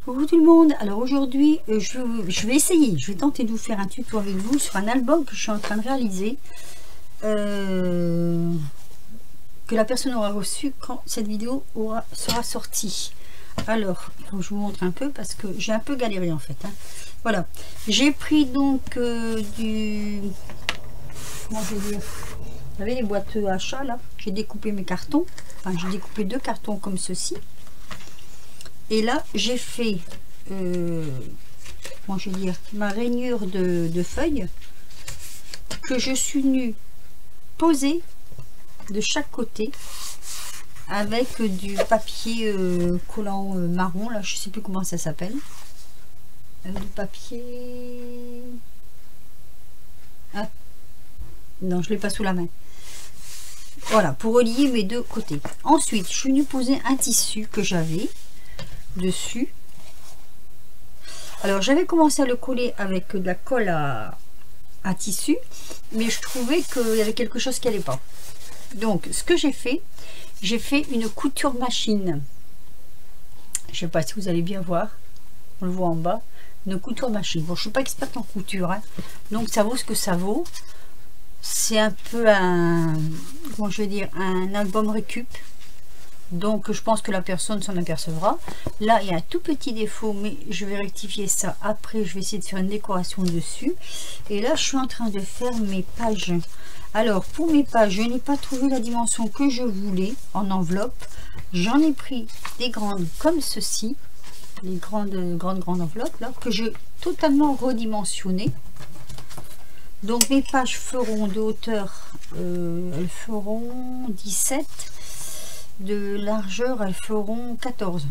Coucou tout le monde. Alors aujourd'hui je vais essayer, je vais tenter de vous faire un tuto avec vous sur un album que je suis en train de réaliser, que la personne aura reçu quand cette vidéo sera sortie. Alors il faut que je vous montre un peu parce que j'ai un peu galéré en fait, hein. Voilà, j'ai pris donc comment je vais dire, vous savez les boîtes achats là, j'ai découpé mes cartons, enfin j'ai découpé 2 cartons comme ceci. Et là, j'ai fait, comment je vais dire, ma rainure de feuilles que je suis venue poser de chaque côté avec du papier collant marron. Là, je sais plus comment ça s'appelle. Du papier... Ah, non, je l'ai pas sous la main. Voilà, pour relier mes 2 côtés. Ensuite, je suis venue poser un tissu que j'avais dessus. Alors j'avais commencé à le coller avec de la colle à tissu, mais je trouvais qu'il y avait quelque chose qui allait pas. Donc ce que j'ai fait une couture machine. Je sais pas si vous allez bien voir, on le voit en bas, une couture machine. Bon, je suis pas experte en couture, hein, donc ça vaut ce que ça vaut. C'est un peu un, comment je vais dire, un album récup. Donc je pense que la personne s'en apercevra. Là il y a un tout petit défaut, mais je vais rectifier ça après. Je vais essayer de faire une décoration dessus. Et là je suis en train de faire mes pages. Alors pour mes pages, je n'ai pas trouvé la dimension que je voulais en enveloppe. J'en ai pris des grandes comme ceci, les grandes enveloppes là, que j'ai totalement redimensionnées. Donc mes pages feront de hauteur, elles feront 17, de largeur elles feront 14.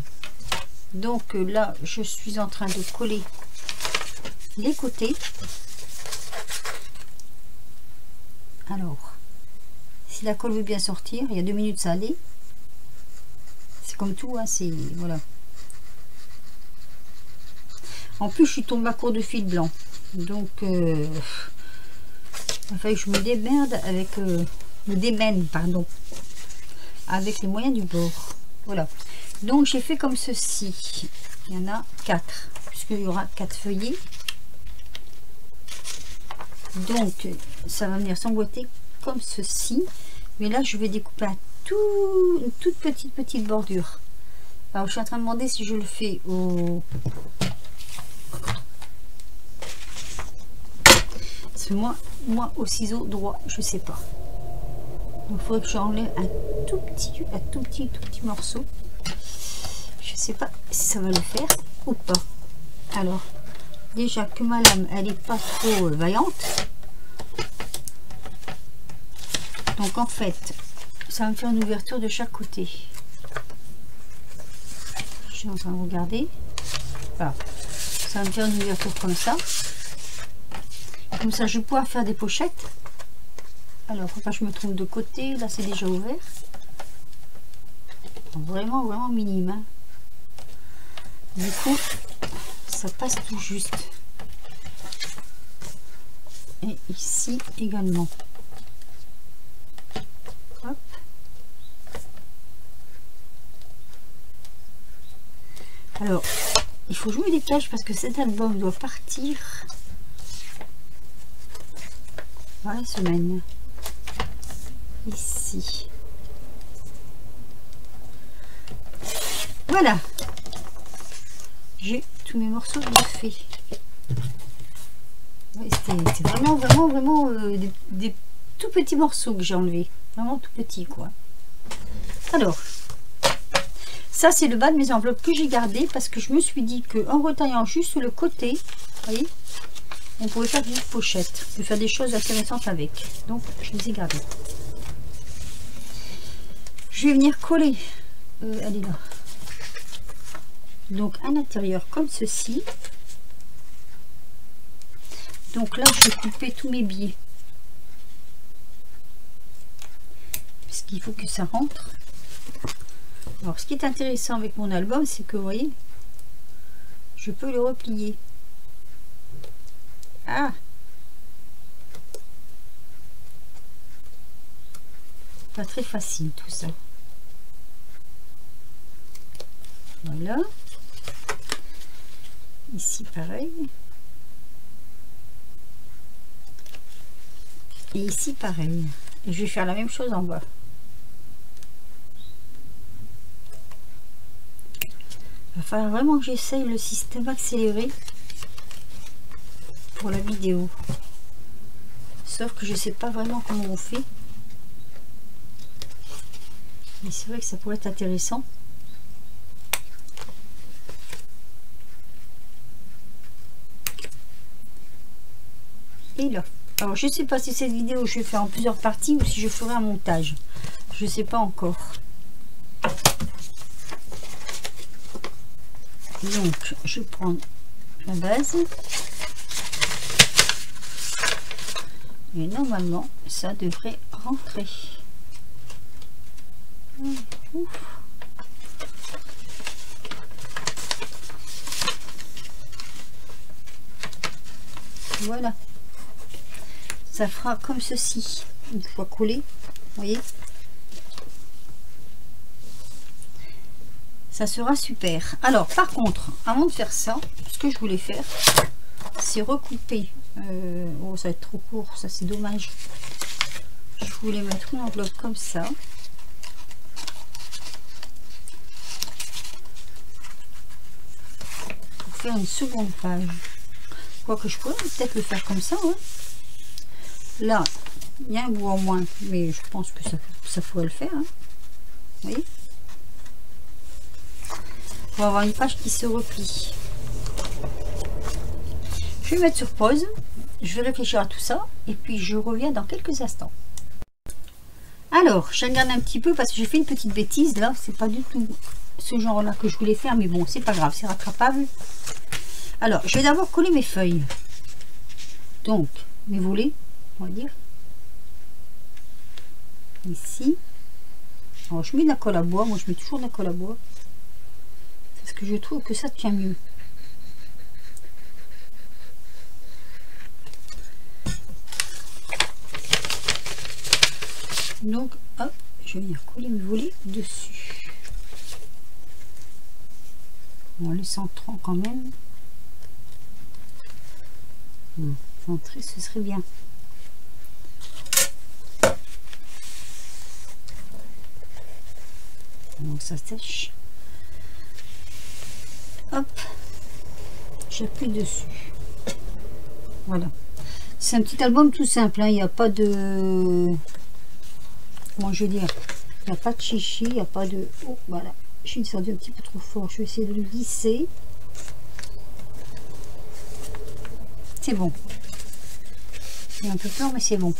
Donc là je suis en train de coller les côtés. Alors si la colle veut bien sortir, il y a 2 minutes ça allait, c'est comme tout, hein, c'est voilà. En plus je suis tombée à court de fil blanc, donc il fallait que je me démerde avec me démène, pardon, avec les moyens du bord. Voilà, donc j'ai fait comme ceci. Il y en a 4 puisqu'il y aura 4 feuillets, donc ça va venir s'emboîter comme ceci. Mais là je vais découper une toute petite bordure. Alors je suis en train de demander si je le fais au... Parce que moi au ciseau droit je sais pas. Donc il faudrait que j'enlève un tout petit morceau. Je sais pas si ça va le faire ou pas. Alors déjà que ma lame elle est pas trop vaillante, donc en fait ça va me faire une ouverture de chaque côté. Je suis en train de regarder, voilà, ça va me faire une ouverture comme ça je vais pouvoir faire des pochettes. Alors faut pas que je me trompe de côté, là c'est déjà ouvert, vraiment minime, hein. Du coup ça passe tout juste, et ici également. Hop. Alors il faut que je me dépêche parce que cet album doit partir dans la semaine. Ici, voilà, j'ai tous mes morceaux de fait. Ouais, c'est vraiment des tout petits morceaux que j'ai enlevés, vraiment tout petits quoi. Alors ça c'est le bas de mes enveloppes que j'ai gardé parce que je me suis dit que en retaillant juste le côté, vous voyez, on pouvait faire des pochettes, on peut faire des choses intéressantes avec, donc je les ai gardées. Je vais venir coller, elle est là, donc à l'intérieur comme ceci. Donc là je vais couper tous mes biais puisqu'il faut que ça rentre. Alors ce qui est intéressant avec mon album, c'est que vous voyez, je peux le replier. Ah, pas très facile tout ça. Voilà. Ici pareil. Et ici pareil. Et je vais faire la même chose en bas. Il va falloir vraiment que j'essaye le système accéléré pour la vidéo. Sauf que je sais pas vraiment comment on fait. Mais c'est vrai que ça pourrait être intéressant. Et là. Alors je sais pas si cette vidéo je vais faire en plusieurs parties ou si je ferai un montage. Je sais pas encore. Donc je prends la base. Et normalement ça devrait rentrer. Ouf. Voilà. Ça fera comme ceci une fois collé, vous voyez, ça sera super. Alors par contre, avant de faire ça, ce que je voulais faire, c'est recouper. Oh, ça va être trop court, ça c'est dommage. Je voulais mettre une enveloppe comme ça. Pour faire une seconde page. Quoique je pourrais peut-être le faire comme ça, hein. Là, il y a un bout en moins, mais je pense que ça pourrait le faire. Hein. Vous voyez? Pour avoir une page qui se replie. Je vais mettre sur pause. Je vais réfléchir à tout ça. Et puis, je reviens dans quelques instants. Alors, je regarde un petit peu parce que j'ai fait une petite bêtise. Là, c'est pas du tout ce genre-là que je voulais faire. Mais bon, c'est pas grave, c'est rattrapable. Alors, je vais d'abord coller mes feuilles. Donc, mes volets. On va dire ici. Alors je mets de la colle à bois, moi je mets toujours de la colle à bois parce que je trouve que ça tient mieux. Donc hop, je vais venir coller mes volets dessus en les centrant quand même. Centrer, ce serait bien. Donc ça sèche. Hop, j'appuie dessus. Voilà. C'est un petit album tout simple. Hein. Il n'y a pas de... Comment je veux dire? Il n'y a pas de chichi. Il n'y a pas de... Oh, voilà. Je suis descendue un petit peu trop fort. Je vais essayer de le glisser. C'est bon. J'ai un peu peur, mais c'est bon.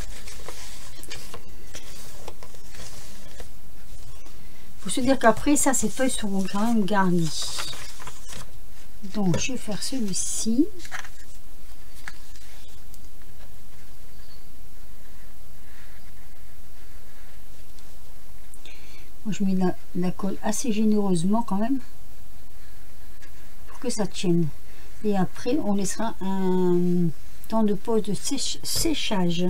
Faut se dire qu'après ça, ces feuilles seront quand même garnies. Donc je vais faire celui-ci. Moi, je mets de la colle assez généreusement quand même pour que ça tienne. Et après on laissera un temps de pause de séchage.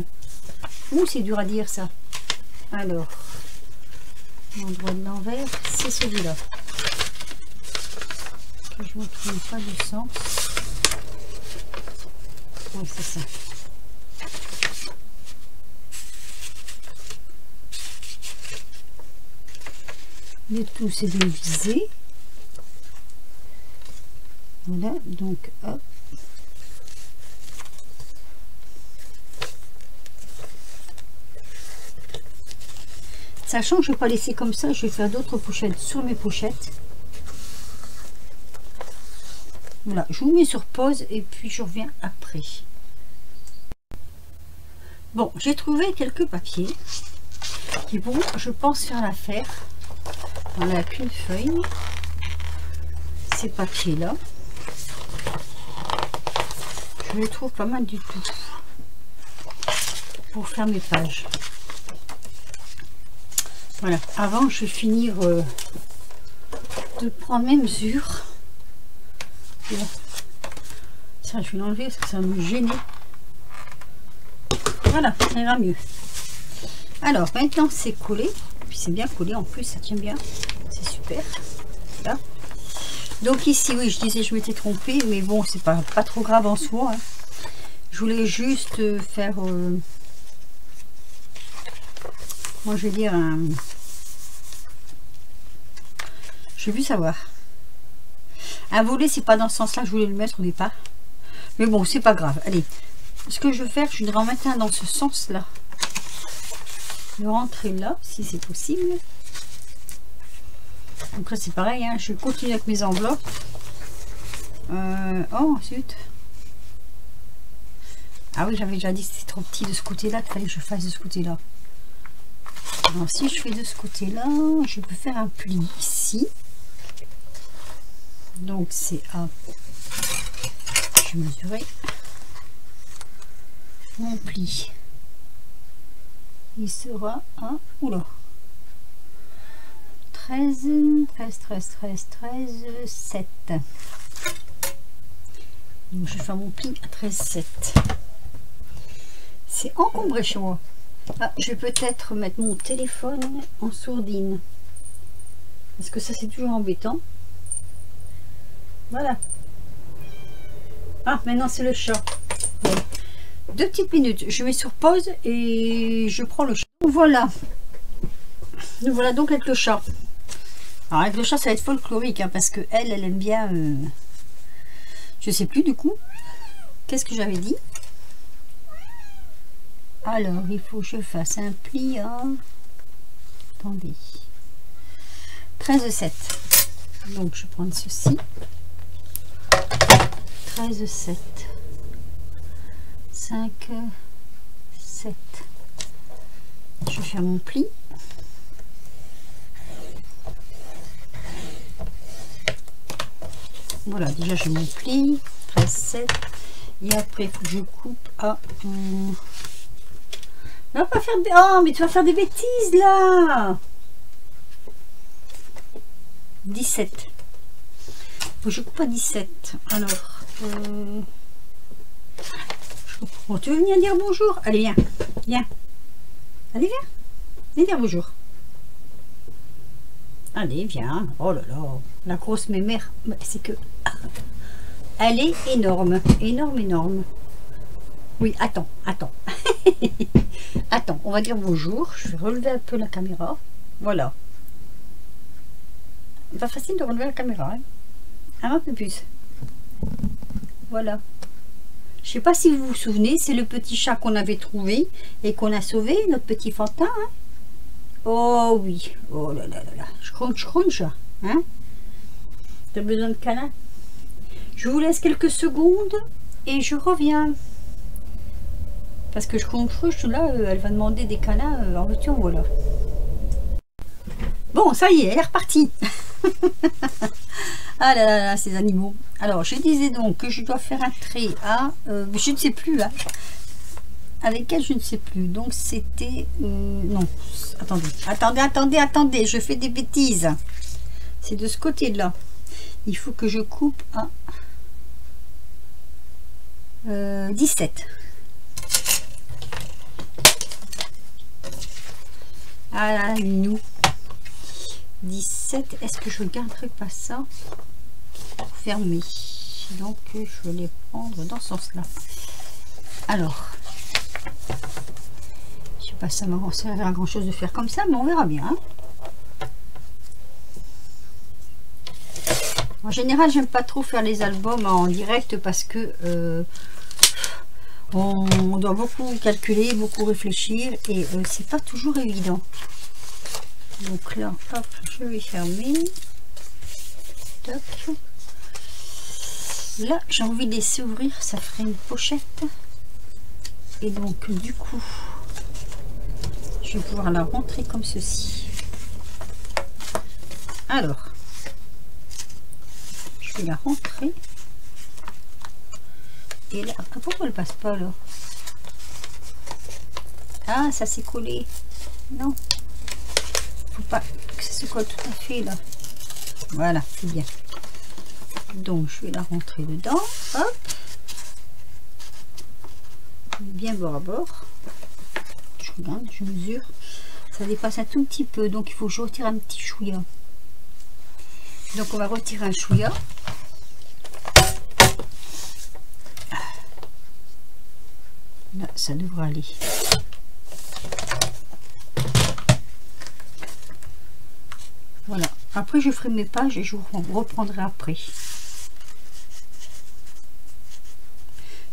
Ouh, c'est dur à dire ça. Alors l'endroit de l'envers, c'est celui-là. Je ne me trompe pas de sens. Oui, c'est ça. Le tout, c'est de le viser. Voilà, donc hop. Sachant que je ne vais pas laisser comme ça, je vais faire d'autres pochettes sur mes pochettes. Voilà, je vous mets sur pause et puis je reviens après. Bon, j'ai trouvé quelques papiers qui vont, je pense, faire l'affaire. On n'a qu'une feuille. Ces papiers-là, je les trouve pas mal du tout pour faire mes pages. Voilà, avant je vais finir de prendre mes mesures. Voilà. Ça, je vais l'enlever parce que ça va me gêner. Voilà, ça ira mieux. Alors maintenant c'est collé, puis c'est bien collé en plus, ça tient bien, c'est super. Là. Donc ici, oui, je disais je m'étais trompée, mais bon, c'est pas trop grave en soi, hein. Je voulais juste faire, moi je vais dire je veux plus savoir. Un volet, c'est pas dans ce sens-là que je voulais le mettre au départ. Mais bon, c'est pas grave. Allez, ce que je vais faire, je vais en mettre un dans ce sens-là. Le rentrer là, si c'est possible. Donc là, c'est pareil, hein, je continue avec mes enveloppes. Oh, zut. Ah oui, j'avais déjà dit que c'était trop petit de ce côté-là, qu'il fallait que je fasse de ce côté-là. Alors, si je fais de ce côté-là, je peux faire un pli ici. Donc, c'est à... Je vais mesurer mon pli. Il sera à... Oula. 13, 7. Donc, je vais faire mon pli à 13, 7. C'est encombré chez moi. Ah, je vais peut-être mettre mon téléphone en sourdine. Parce que ça, c'est toujours embêtant. Voilà. Ah, maintenant, c'est le chat. Bon. 2 petites minutes. Je mets sur pause et je prends le chat. Voilà. Voilà donc avec le chat. Alors, avec le chat, ça va être folklorique, hein, parce que elle aime bien... Je sais plus, du coup. Qu'est-ce que j'avais dit? Alors, il faut que je fasse un pli à... Attendez. 13, 7. Donc, je vais prendre ceci. 13, 7. 5, 7. Je vais faire mon pli. Voilà, déjà j'ai mon pli. 13, 7. Et après, il faut que je coupe à... On va pas faire des... Oh, mais tu vas faire des bêtises là. 17. Faut que je coupe à 17. Alors, bon, tu veux venir dire bonjour? Allez, viens. Viens. Allez, viens. Viens dire bonjour. Allez, viens. Oh là là. La grosse mémère, c'est que... Elle est énorme. Énorme, énorme. Oui, attends, attends. Attends, on va dire bonjour. Je vais relever un peu la caméra. Voilà. Pas facile de relever la caméra. Hein. Un peu plus. Voilà. Je sais pas si vous vous souvenez, c'est le petit chat qu'on avait trouvé et qu'on a sauvé, notre petit Fantin. Hein. Oh oui. Oh là là là là. Scrunch, scrunch. Hein. T'as besoin de câlin? Je vous laisse quelques secondes et je reviens. Parce que je suis là, elle va demander des câlins en voiture, voilà. Bon, ça y est, elle est repartie. Ah là là là, ces animaux. Alors, je disais donc que je dois faire un trait à... je ne sais plus, hein. Avec elle, je ne sais plus. Donc, c'était... non, attendez, je fais des bêtises. C'est de ce côté-là. Il faut que je coupe à 17. Ah là, nous 17. Est-ce que je garderai pas ça fermé? Donc je vais les prendre dans ce sens là. Alors, je sais pas si ça m'a servi à grand chose de faire comme ça, mais on verra bien. Hein. En général, j'aime pas trop faire les albums en direct parce que on doit beaucoup calculer, beaucoup réfléchir et c'est pas toujours évident. Donc là, hop, je vais fermer. Toc. Là, j'ai envie de les s'ouvrir, ça ferait une pochette. Et donc, du coup, je vais pouvoir la rentrer comme ceci. Alors, je vais la rentrer. Et là, pourquoi elle passe pas là? Ah, ça s'est collé. Non. Faut pas que ça se colle tout à fait là. Voilà, c'est bien. Donc, je vais la rentrer dedans. Hop. Bien bord à bord. Je regarde, je mesure. Ça dépasse un tout petit peu, donc il faut que je retire un petit chouïa. Donc on va retirer un chouïa. Là, ça devrait aller. Voilà. Après, je ferai mes pages et je vous reprendrai après.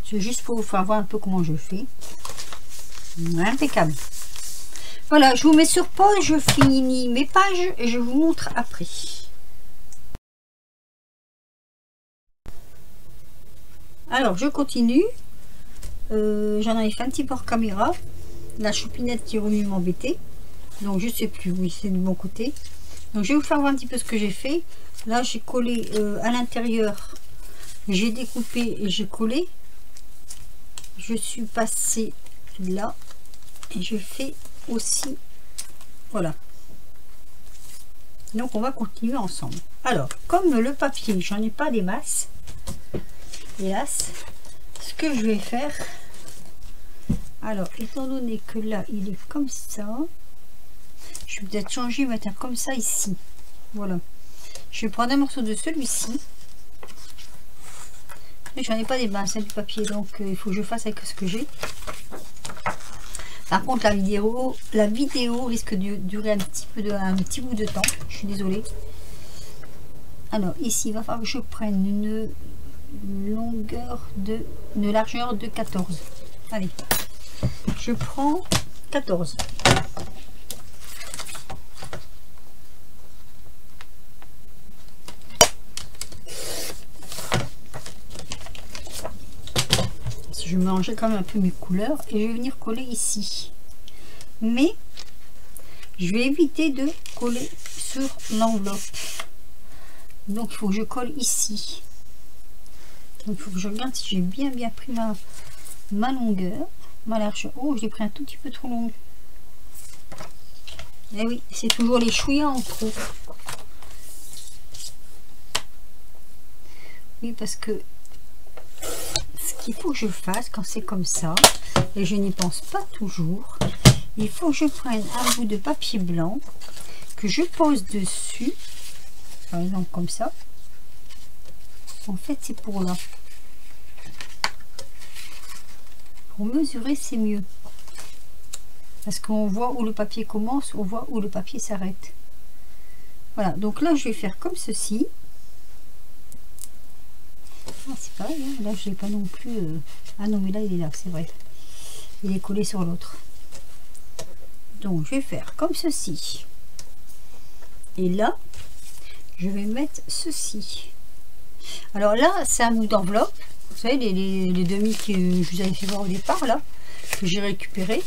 C'est juste pour vous faire voir un peu comment je fais. Impeccable. Voilà, je vous mets sur pause, je finis mes pages et je vous montre après. Alors, je continue. J'en avais fait un petit peu hors caméra. La choupinette qui est revenue m'embêter. Donc, je sais plus. Oui, c'est de mon côté. Donc, je vais vous faire voir un petit peu ce que j'ai fait. Là, j'ai collé à l'intérieur. J'ai découpé et j'ai collé. Je suis passée là. Et je fais aussi. Voilà. Donc, on va continuer ensemble. Alors, comme le papier, j'en ai pas des masses. Hélas. Ce que je vais faire, alors étant donné que là il est comme ça, je vais peut-être changer, mettre un comme ça ici. Voilà, je vais prendre un morceau de celui-ci, mais j'en ai pas des masses, hein, du papier, donc il faut que je fasse avec ce que j'ai. Par contre la vidéo risque de durer un petit bout de temps, je suis désolée. Alors ici il va falloir que je prenne une largeur de 14. Allez, je prends 14. Je vais mélanger quand même un peu mes couleurs et je vais venir coller ici, mais je vais éviter de coller sur l'enveloppe, donc il faut que je colle ici. Donc il faut que je regarde si j'ai bien pris ma longueur, ma largeur. Oh, j'ai pris un tout petit peu trop long. Eh oui, c'est toujours les chouïas en trop. Oui, parce que ce qu'il faut que je fasse quand c'est comme ça, et je n'y pense pas toujours, il faut que je prenne un bout de papier blanc, que je pose dessus, par exemple comme ça. En fait, c'est pour là. Pour mesurer, c'est mieux. Parce qu'on voit où le papier commence, on voit où le papier s'arrête. Voilà, donc là, je vais faire comme ceci. Ah, c'est pareil, hein. Là, je n'ai pas non plus... Ah non, mais là, il est là, c'est vrai. Il est collé sur l'autre. Donc, je vais faire comme ceci. Et là, je vais mettre ceci. Alors là, c'est un bout d'enveloppe. Vous savez, les demi que je vous avais fait voir au départ, là, que j'ai récupéré.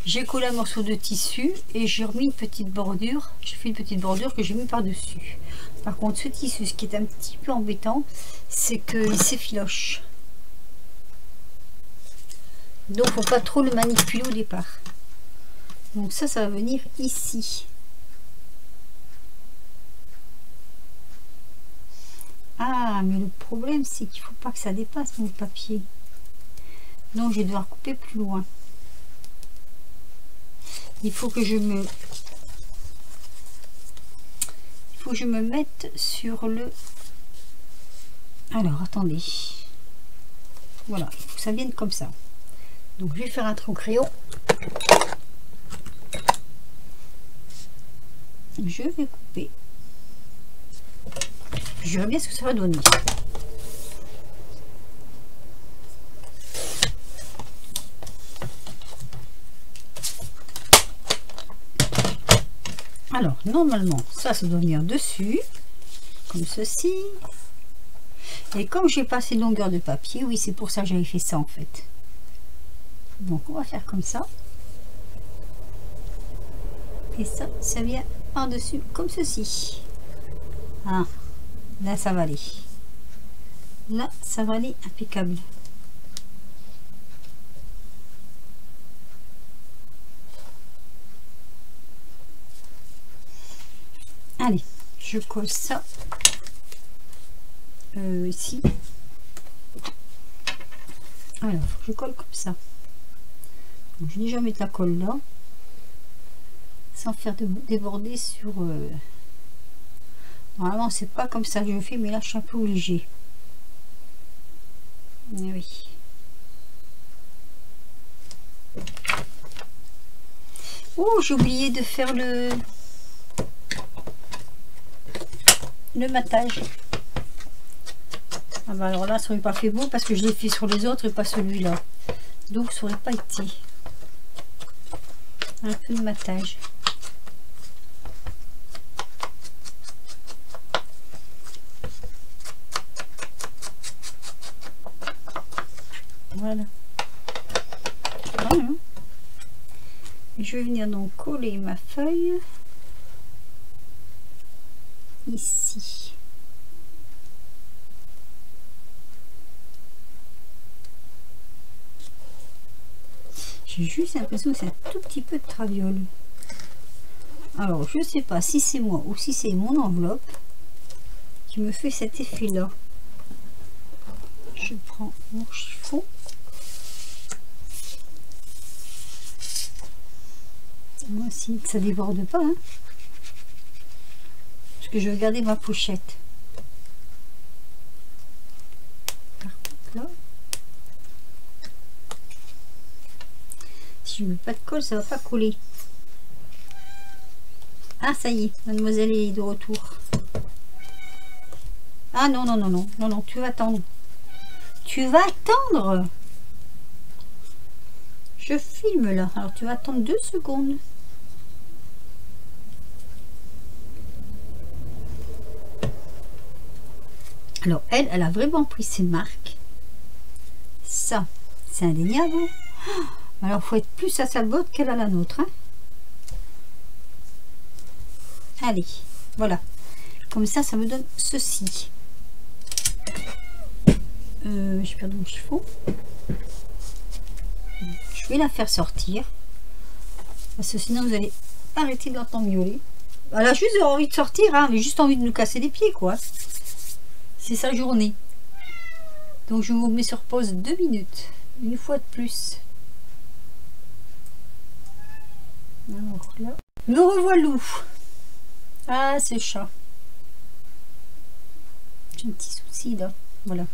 J'ai collé un morceau de tissu et j'ai remis une petite bordure. J'ai fait une petite bordure que j'ai mis par-dessus. Par contre, ce tissu, ce qui est un petit peu embêtant, c'est qu'il s'effiloche. Donc, faut pas trop le manipuler au départ. Donc ça va venir ici. Ah, mais le problème, c'est qu'il faut pas que ça dépasse mon papier. Donc, je vais devoir couper plus loin. Il faut que je me mette sur le... Alors, attendez. Voilà, il faut que ça vienne comme ça. Donc, je vais faire un trait au crayon. Je vais couper. Je verrai bien ce que ça va donner. Alors, normalement, ça doit venir dessus, comme ceci. Et comme j'ai pas assez de longueur de papier, oui, c'est pour ça que j'avais fait ça en fait. Donc, on va faire comme ça. Et ça vient par-dessus, comme ceci. Ah, là, ça va aller. Là, ça va aller impeccable. Allez, je colle ça ici. Alors, je colle comme ça. Donc, je vais déjà mettre la colle là, sans faire déborder sur Normalement, c'est pas comme ça que je fais, mais là, je suis un peu obligée. Eh oui. Oh, j'ai oublié de faire le matage. Ah bah alors là, ça aurait pas fait beau parce que je l'ai fait sur les autres et pas celui-là. Donc, ça aurait pas été. Un peu de matage. Voilà. Voilà. Et je vais venir donc coller ma feuille ici. J'ai juste l'impression que c'est un tout petit peu de traviole. Alors, je ne sais pas si c'est moi ou si c'est mon enveloppe qui me fait cet effet-là. Je prends mon chiffon. Moi aussi, que ça déborde pas. Hein, parce que je vais garder ma pochette. Par contre, là, si je mets pas de colle, ça va pas coller. Ah, ça y est, mademoiselle est de retour. Ah non, non, non, non, non, non, tu vas attendre. Tu vas attendre. Je filme là. Alors, tu vas attendre 2 secondes. Alors, elle a vraiment pris ses marques. Ça, c'est indéniable. Alors, il faut être plus à sa botte qu'elle a la nôtre. Hein. Allez, voilà. Comme ça, ça me donne ceci. J'ai perdu mon chiffon. Je vais la faire sortir. Parce que sinon, vous allez arrêter de l'entendre miauler. Elle a juste envie de sortir, hein, mais juste envie de nous casser les pieds, quoi. C'est sa journée. Donc, je vous mets sur pause 2 minutes. Une fois de plus. Alors là. Me revoilà. Ah, c'est chat. J'ai un petit souci là. Voilà.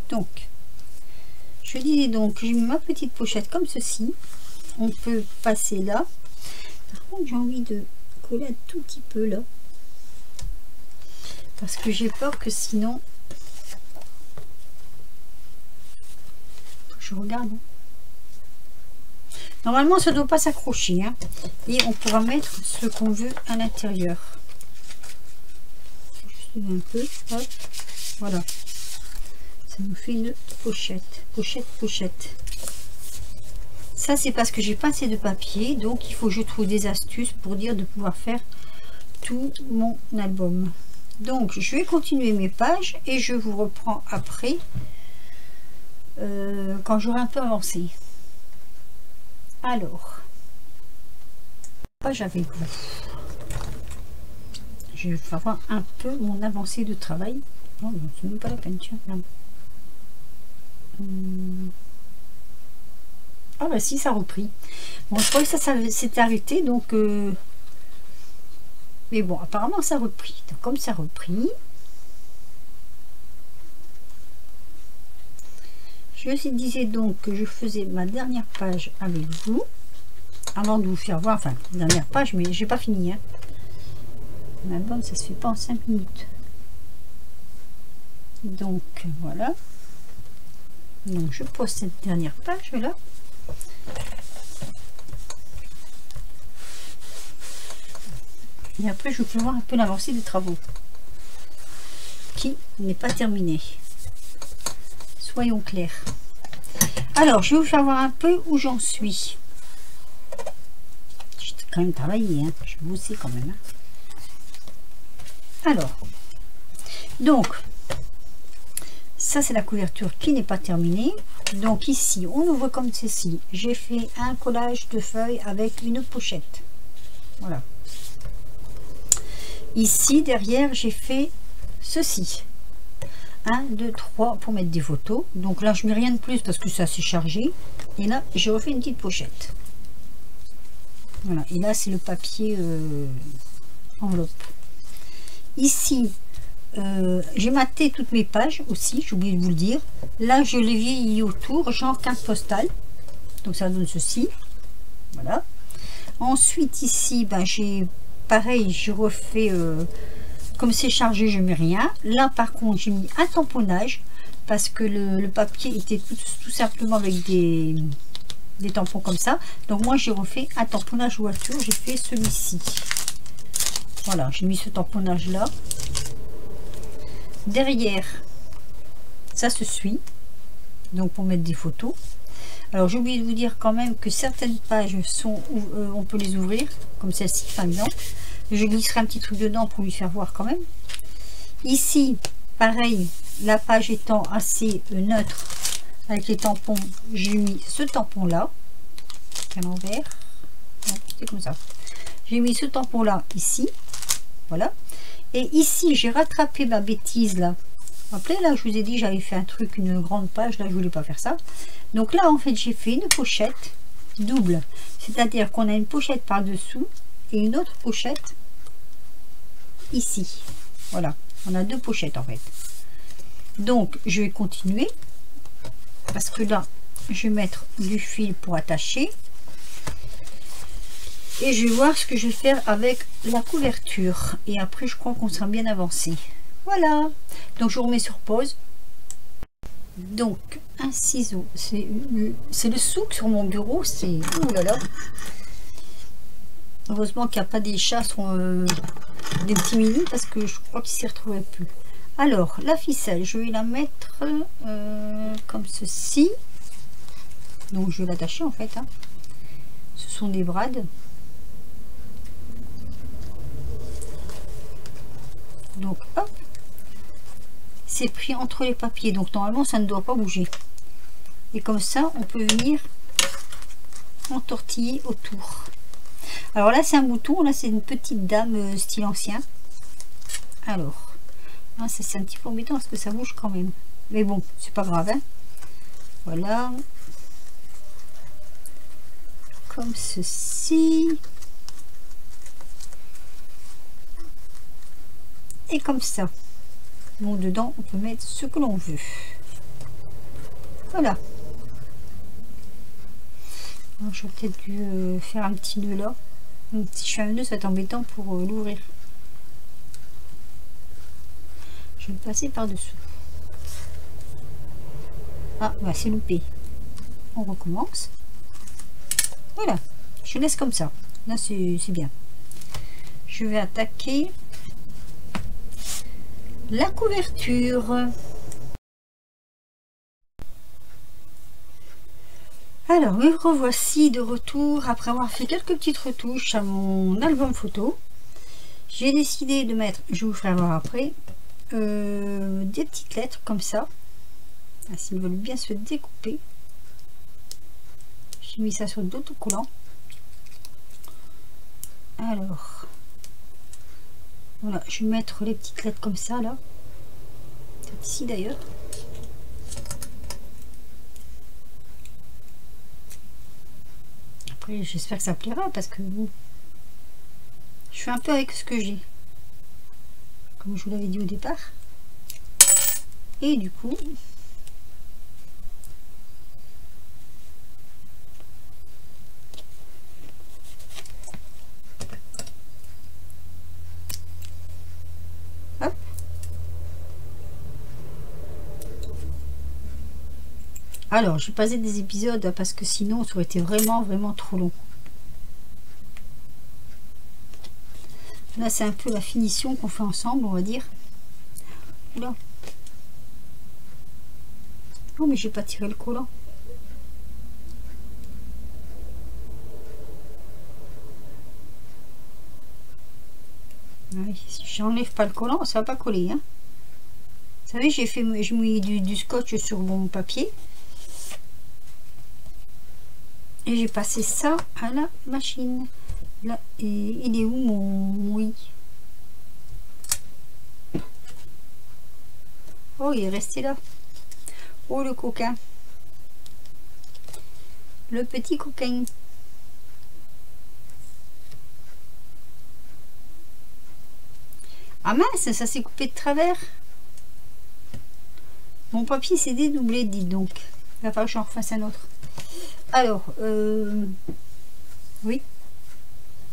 Donc, je disais donc, j'ai mis ma petite pochette comme ceci. On peut passer là. Par contre, j'ai envie de coller un tout petit peu là. Parce que j'ai peur que sinon... Je regarde. Normalement, ça ne doit pas s'accrocher. Hein. Et on pourra mettre ce qu'on veut à l'intérieur. Juste un peu. Hop. Voilà. Ça nous fait une pochette. Pochette, pochette. Ça, c'est parce que j'ai pas assez de papier. Donc, il faut que je trouve des astuces pour dire de pouvoir faire tout mon album. Donc, je vais continuer mes pages et je vous reprends après quand j'aurai un peu avancé. Alors, page avec vous. Je vais avoir un peu mon avancée de travail. Non, c'est même pas la peine, tiens. Ah bah si, ça a repris. Bon, je croyais que ça s'était arrêté, donc... Mais bon, apparemment, ça a repris. Donc, comme ça a repris... Je disais donc que je faisais ma dernière page avec vous. Avant de vous faire voir, enfin, dernière page, mais j'ai pas fini. Hein. L'album, ça se fait pas en 5 minutes. Donc, voilà. Donc, je pose cette dernière page là. Et après, je vous fais voir un peu l'avancée des travaux. Qui n'est pas terminé. Soyons clairs. Alors, je vais vous faire voir un peu où j'en suis. J'ai quand même travaillé, hein. Je bossais quand même. Hein. Alors, donc, ça c'est la couverture qui n'est pas terminée. Donc ici, on ouvre comme ceci. J'ai fait un collage de feuilles avec une pochette. Voilà. Ici, derrière, j'ai fait ceci. 1, 2, 3 pour mettre des photos. Donc là, je mets rien de plus parce que ça s'est chargé. Et là, j'ai refait une petite pochette. Voilà. Et là, c'est le papier enveloppe. Ici, j'ai maté toutes mes pages aussi, j'ai oublié de vous le dire. Là, je les vieillis autour, genre carte postale. Donc ça donne ceci. Voilà. Ensuite, ici, ben, j'ai pareil, je refais comme c'est chargé, je mets rien. Là, par contre, j'ai mis un tamponnage parce que le papier était tout simplement avec des tampons comme ça. Donc moi, j'ai refait un tamponnage voiture. J'ai fait celui-ci. Voilà, j'ai mis ce tamponnage là. Derrière, ça se suit. Donc pour mettre des photos. Alors j'ai oublié de vous dire quand même que certaines pages sont, on peut les ouvrir, comme celle-ci par exemple. Je glisserai un petit truc dedans pour lui faire voir quand même. Ici, pareil, la page étant assez neutre avec les tampons, j'ai mis ce tampon là, à l'envers. C'est comme ça. J'ai mis ce tampon là ici, voilà. Et ici, j'ai rattrapé ma bêtise là. Vous vous rappelez, là, je vous ai dit, j'avais fait un truc, une grande page. Là, je voulais pas faire ça. Donc là, en fait, j'ai fait une pochette double. C'est-à-dire qu'on a une pochette par-dessous et une autre pochette ici. Voilà, on a deux pochettes en fait. Donc, je vais continuer. Parce que là, je vais mettre du fil pour attacher. Et je vais voir ce que je vais faire avec la couverture. Et après, je crois qu'on sera bien avancé. Voilà, donc je vous remets sur pause. Donc un ciseau, c'est le souk sur mon bureau, c'est oh là là. Heureusement qu'il n'y a pas des chats sur des petits minis parce que je crois qu'ils s'y retrouvaient plus. Alors la ficelle, je vais la mettre comme ceci. Donc je vais l'attacher en fait. Hein. Ce sont des brades. Donc hop. C'est pris entre les papiers, donc normalement ça ne doit pas bouger. Et comme ça, on peut venir entortiller autour. Alors là, c'est un bouton, là c'est une petite dame style ancien. Alors, là c'est un petit peu embêtant parce que ça bouge quand même. Mais bon, c'est pas grave. Hein. Voilà. Comme ceci. Et comme ça. Donc dedans on peut mettre ce que l'on veut. Voilà. J'aurais peut-être dû faire un petit nœud là. Donc, si je fais un nœud, ça va être embêtant pour l'ouvrir. Je vais le passer par dessous. Ah bah c'est loupé. On recommence. Voilà, je laisse comme ça. Là c'est bien. Je vais attaquer la couverture. Alors me revoici de retour après avoir fait quelques petites retouches à mon album photo. J'ai décidé de mettre, je vous ferai voir après, des petites lettres comme ça. S'ils veulent bien se découper. J'ai mis ça sur d'autocollant. Alors voilà, je vais mettre les petites lettres comme ça là. C'est ici d'ailleurs. Après j'espère que ça plaira parce que bon, je fais un peu avec ce que j'ai. Comme je vous l'avais dit au départ. Et du coup, hop. Alors, j'ai passé des épisodes parce que sinon, ça aurait été vraiment trop long. Là, c'est un peu la finition qu'on fait ensemble, on va dire. Oula. Oh, mais j'ai pas tiré le collant. Oui, si j'enlève pas le collant, ça va pas coller. Hein. Vous savez, j'ai mis du scotch sur mon papier. Et j'ai passé ça à la machine. Là, et il est où mon oui? Oh, il est resté là. Oh, le coquin. Le petit coquin. Ah mince, ça s'est coupé de travers. Mon papier s'est dédoublé, dites donc. Il va falloir que j'en refasse un autre. Alors, oui,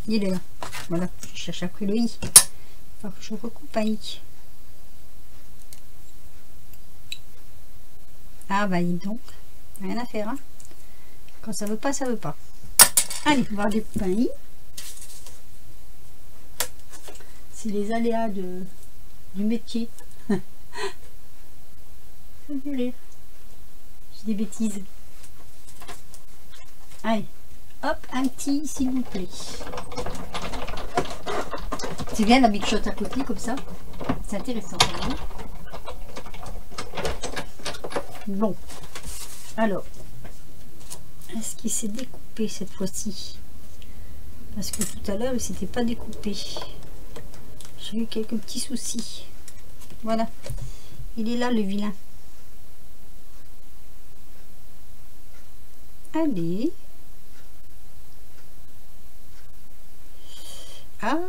il est là. Voilà, je cherche après le i. Il va falloir que je recoupe un i. Ah bah dis donc, rien à faire. Hein. Quand ça veut pas, ça veut pas. Allez, on va découper un i. C'est les aléas du métier. Ça me fait rire. J'ai des bêtises. Allez, hop, un petit s'il vous plaît. C'est bien la big shot à côté comme ça. C'est intéressant quand même. Bon, alors, est-ce qu'il s'est découpé cette fois-ci? Parce que tout à l'heure, il s'était pas découpé. J'ai eu quelques petits soucis. Voilà, il est là le vilain. Allez. Ah.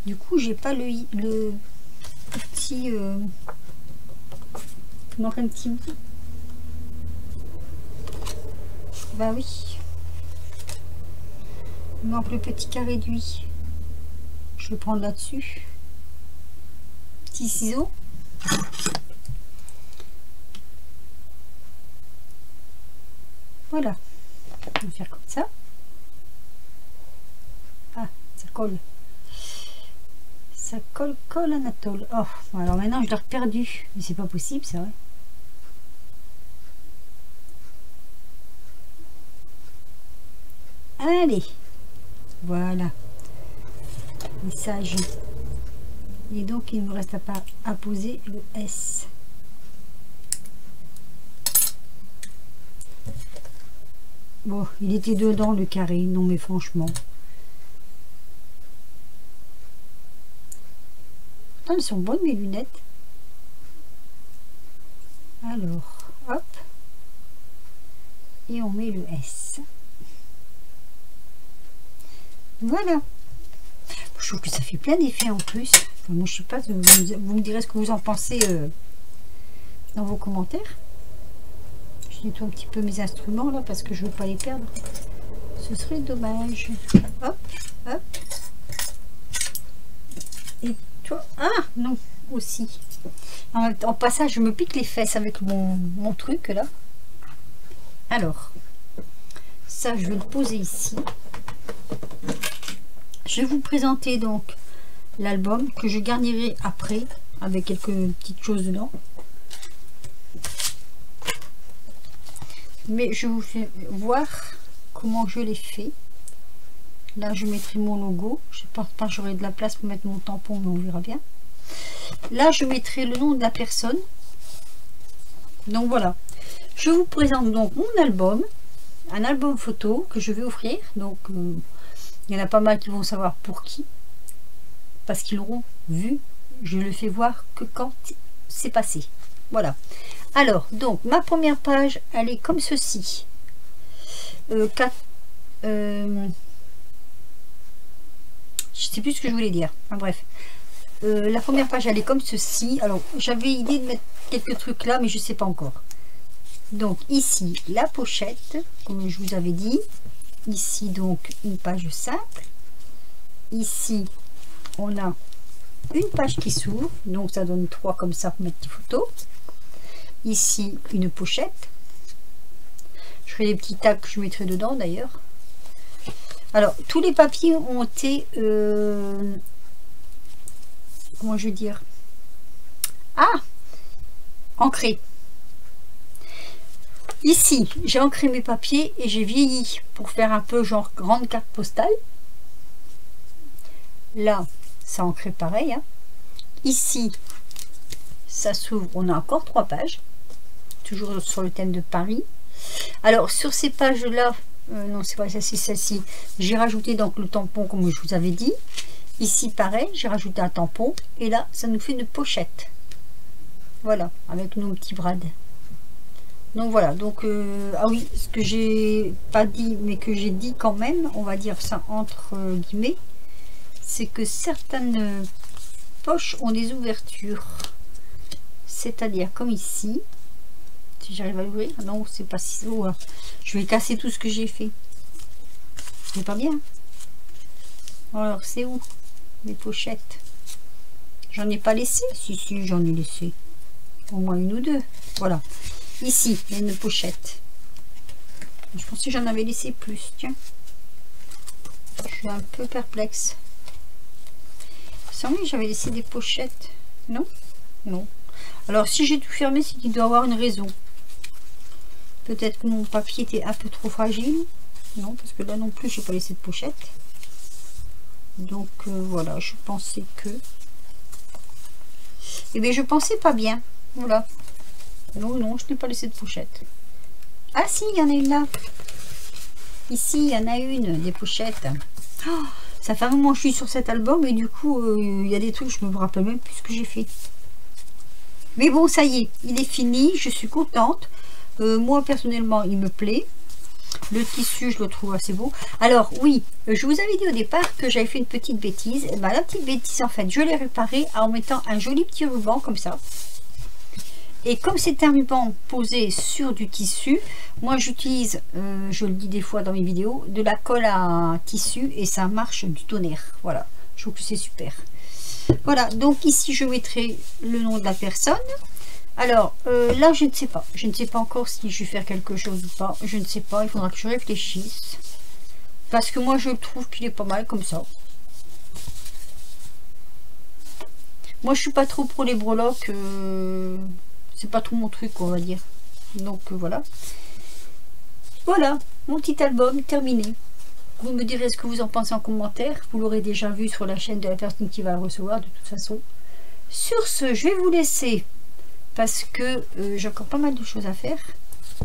Du coup, j'ai pas le petit... il manque un petit bout. Bah oui. Il manque le petit carré d'huile. Je vais prendre là-dessus. Petit ciseau. Voilà. On va faire comme ça. Ah, ça colle. Ça colle, Anatole. Oh, alors maintenant je l'ai perdu. Mais c'est pas possible, ça. Allez. Voilà. Et ça agit. Et donc il ne me reste pas à poser le S. Bon, il était dedans le carré. Non mais franchement. Elles sont bonnes mes lunettes. Alors, hop. Et on met le S. Voilà. Je trouve que ça fait plein d'effets en plus. Enfin, moi, je sais pas, vous me direz ce que vous en pensez dans vos commentaires. Je nettoie un petit peu mes instruments là parce que je veux pas les perdre. Ce serait dommage. Hop, hop. Et toi, ah non, aussi. En passage, je me pique les fesses avec mon truc là. Alors, ça, je vais le poser ici. Je vais vous présenter donc l'album que je garnirai après avec quelques petites choses dedans. Mais je vous fais voir comment je l'ai fait. Là, je mettrai mon logo. Je ne pense pas que j'aurai de la place pour mettre mon tampon, mais on verra bien. Là, je mettrai le nom de la personne. Donc voilà. Je vous présente donc mon album. Un album photo que je vais offrir. Donc, il y en a pas mal qui vont savoir pour qui. Parce qu'ils l'auront vu. Je le fais voir que quand c'est passé. Voilà. Alors, donc, ma première page, elle est comme ceci. Je sais plus ce que je voulais dire. Enfin, bref. La première page, elle est comme ceci. Alors, j'avais idée de mettre quelques trucs là, mais je sais pas encore. Donc, ici, la pochette, comme je vous avais dit. Ici, donc, une page simple. Ici, on a une page qui s'ouvre. Donc, ça donne 3 comme ça pour mettre des photos. Ici, une pochette. Je ferai des petits tags que je mettrai dedans, d'ailleurs. Alors, tous les papiers ont été... comment je veux dire? Ah! Ancrés. Ici, j'ai ancré mes papiers et j'ai vieilli pour faire un peu genre grande carte postale. Là, ça ancré pareil. Hein. Ici, ça s'ouvre. On a encore 3 pages. Toujours sur le thème de Paris. Alors, sur ces pages-là, non, c'est pas celle-ci, celle-ci. J'ai rajouté donc le tampon comme je vous avais dit. Ici, pareil, j'ai rajouté un tampon. Et là, ça nous fait une pochette. Voilà, avec nos petits brades. Donc voilà, donc ah oui, ce que j'ai pas dit mais que j'ai dit quand même, on va dire ça entre guillemets, c'est que certaines poches ont des ouvertures, c'est-à-dire comme ici, si j'arrive à l'ouvrir, non c'est pas si haut, hein. Je vais casser tout ce que j'ai fait, c'est pas bien. Alors c'est où les pochettes? J'en ai pas laissé, si j'en ai laissé au moins une ou deux, voilà. Ici, il y a une pochette. Je pensais que j'en avais laissé plus. Tiens. Je suis un peu perplexe. Sans lui, j'avais laissé des pochettes. Non? Non. Alors, si j'ai tout fermé, c'est qu'il doit avoir une raison. Peut-être que mon papier était un peu trop fragile. Non, parce que là non plus, j'ai pas laissé de pochette. Donc, voilà, je pensais que... Eh bien, je pensais pas bien. Voilà. Non, non, je n'ai pas laissé de pochette. Ah si, il y en a une là. Ici, il y en a une, des pochettes. Oh, ça fait un moment que je suis sur cet album et du coup, il y a des trucs, je me rappelle même plus ce que j'ai fait. Mais bon, ça y est, il est fini, je suis contente. Moi, personnellement, il me plaît. Le tissu, je le trouve assez beau. Alors, oui, je vous avais dit au départ que j'avais fait une petite bêtise. Et ben, la petite bêtise, en fait, je l'ai réparée en mettant un joli petit ruban comme ça. Et comme c'est un ruban posé sur du tissu, moi j'utilise, je le dis des fois dans mes vidéos, de la colle à tissu et ça marche du tonnerre. Voilà, je trouve que c'est super. Voilà, donc ici je mettrai le nom de la personne. Alors là je ne sais pas. Je ne sais pas encore si je vais faire quelque chose ou pas. Je ne sais pas, il faudra que je réfléchisse. Parce que moi je trouve qu'il est pas mal comme ça. Moi je suis pas trop pour les breloques. C'est pas trop mon truc, on va dire. Donc voilà. Voilà, mon petit album terminé. Vous me direz ce que vous en pensez en commentaire. Vous l'aurez déjà vu sur la chaîne de la personne qui va le recevoir de toute façon. Sur ce, je vais vous laisser parce que j'ai encore pas mal de choses à faire.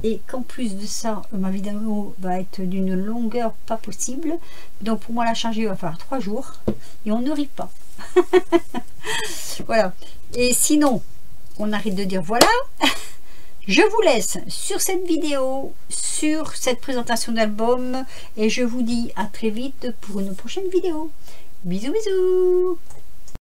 Et qu'en plus de ça, ma vidéo va être d'une longueur pas possible. Donc pour moi la charger, il va falloir 3 jours. Et on ne rit pas. Voilà. Et sinon... on arrête de dire voilà. Je vous laisse sur cette vidéo, sur cette présentation d'album et je vous dis à très vite pour une prochaine vidéo. Bisous bisous.